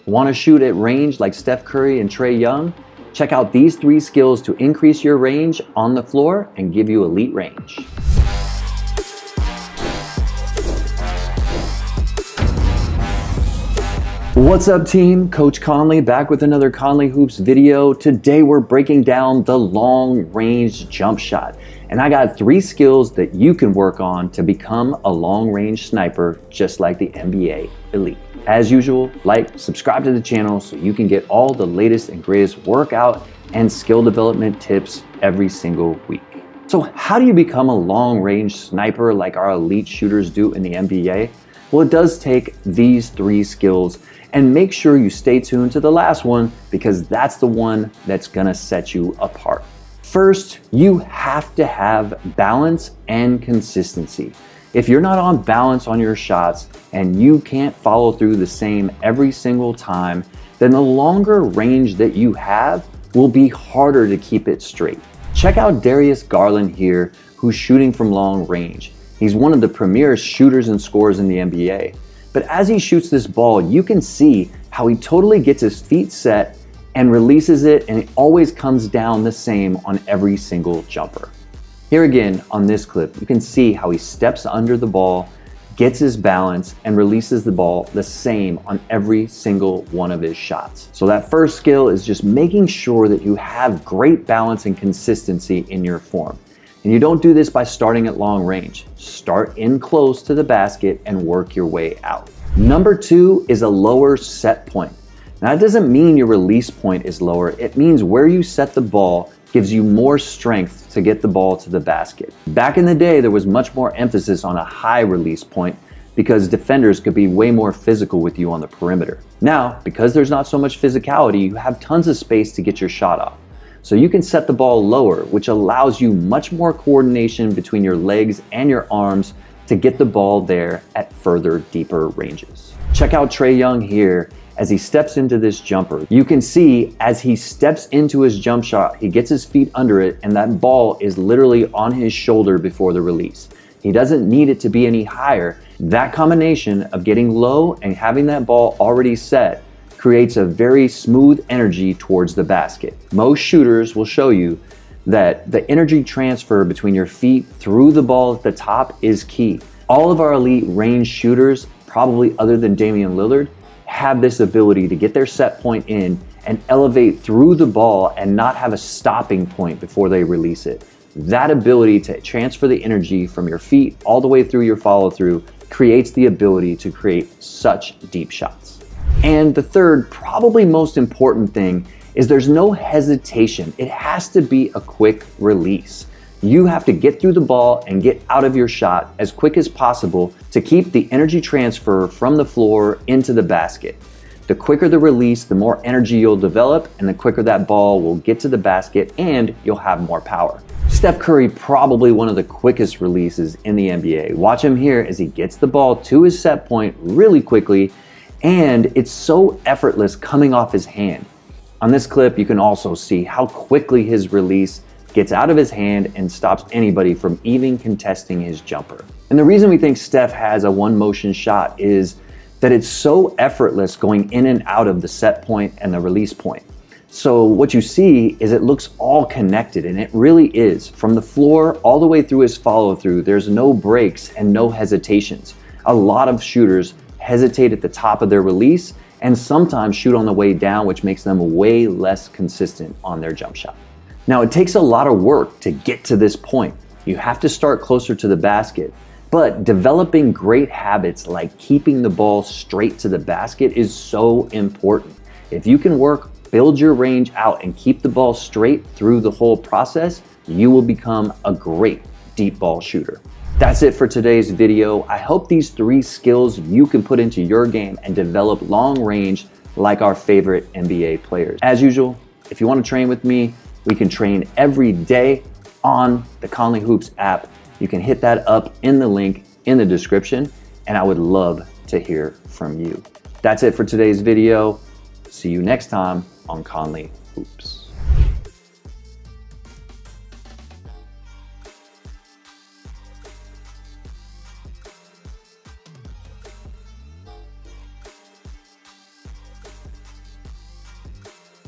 Want to shoot at range like Steph Curry and Trae Young? Check out these 3 skills to increase your range on the floor and give you elite range. What's up team? Coach Conley back with another Conley Hoops video. Today we're breaking down the long range jump shot. And I got 3 skills that you can work on to become a long range sniper just like the NBA elite. As usual, like, subscribe to the channel so you can get all the latest and greatest workout and skill development tips every single week. So how do you become a long range sniper like our elite shooters do in the NBA? Well, it does take these 3 skills, and make sure you stay tuned to the last one because that's the one that's gonna set you apart. First, you have to have balance and consistency. If you're not on balance on your shots and you can't follow through the same every single time, then the longer range that you have will be harder to keep it straight. Check out Darius Garland here, who's shooting from long range. He's one of the premier shooters and scorers in the NBA. But as he shoots this ball, you can see how he totally gets his feet set and releases it, and it always comes down the same on every single jumper. Here again on this clip, you can see how he steps under the ball, gets his balance, and releases the ball the same on every single one of his shots. So that first skill is just making sure that you have great balance and consistency in your form. And you don't do this by starting at long range. Start in close to the basket and work your way out. Number 2 is a lower set point. Now that doesn't mean your release point is lower. It means where you set the ball gives you more strength to get the ball to the basket. Back in the day, there was much more emphasis on a high release point because defenders could be way more physical with you on the perimeter. Now, because there's not so much physicality, you have tons of space to get your shot off. So you can set the ball lower, which allows you much more coordination between your legs and your arms to get the ball there at further, deeper ranges. Check out Trae Young here as he steps into this jumper. You can see as he steps into his jump shot, he gets his feet under it and that ball is literally on his shoulder before the release. He doesn't need it to be any higher. That combination of getting low and having that ball already set creates a very smooth energy towards the basket. Most shooters will show you that the energy transfer between your feet through the ball at the top is key. All of our elite range shooters, probably other than Damian Lillard, have this ability to get their set point in and elevate through the ball and not have a stopping point before they release it. That ability to transfer the energy from your feet all the way through your follow through creates the ability to create such deep shots. And the third, probably most important thing is there's no hesitation. It has to be a quick release. You have to get through the ball and get out of your shot as quick as possible to keep the energy transfer from the floor into the basket. The quicker the release, the more energy you'll develop, and the quicker that ball will get to the basket and you'll have more power. Steph Curry, probably one of the quickest releases in the NBA. Watch him here as he gets the ball to his set point really quickly, and it's so effortless coming off his hand. On this clip, you can also see how quickly his release gets out of his hand and stops anybody from even contesting his jumper. And the reason we think Steph has a one motion shot is that it's so effortless going in and out of the set point and the release point. So what you see is it looks all connected, and it really is. From the floor all the way through his follow through, there's no breaks and no hesitations. A lot of shooters hesitate at the top of their release and sometimes shoot on the way down, which makes them way less consistent on their jump shot. Now, it takes a lot of work to get to this point. You have to start closer to the basket, but developing great habits like keeping the ball straight to the basket is so important. If you can build your range out and keep the ball straight through the whole process, you will become a great deep ball shooter. That's it for today's video. I hope these 3 skills you can put into your game and develop long range like our favorite NBA players. As usual, if you want to train with me, we can train every day on the Conley Hoops app. You can hit that up in the link in the description, and I would love to hear from you. That's it for today's video. See you next time on Conley Hoops.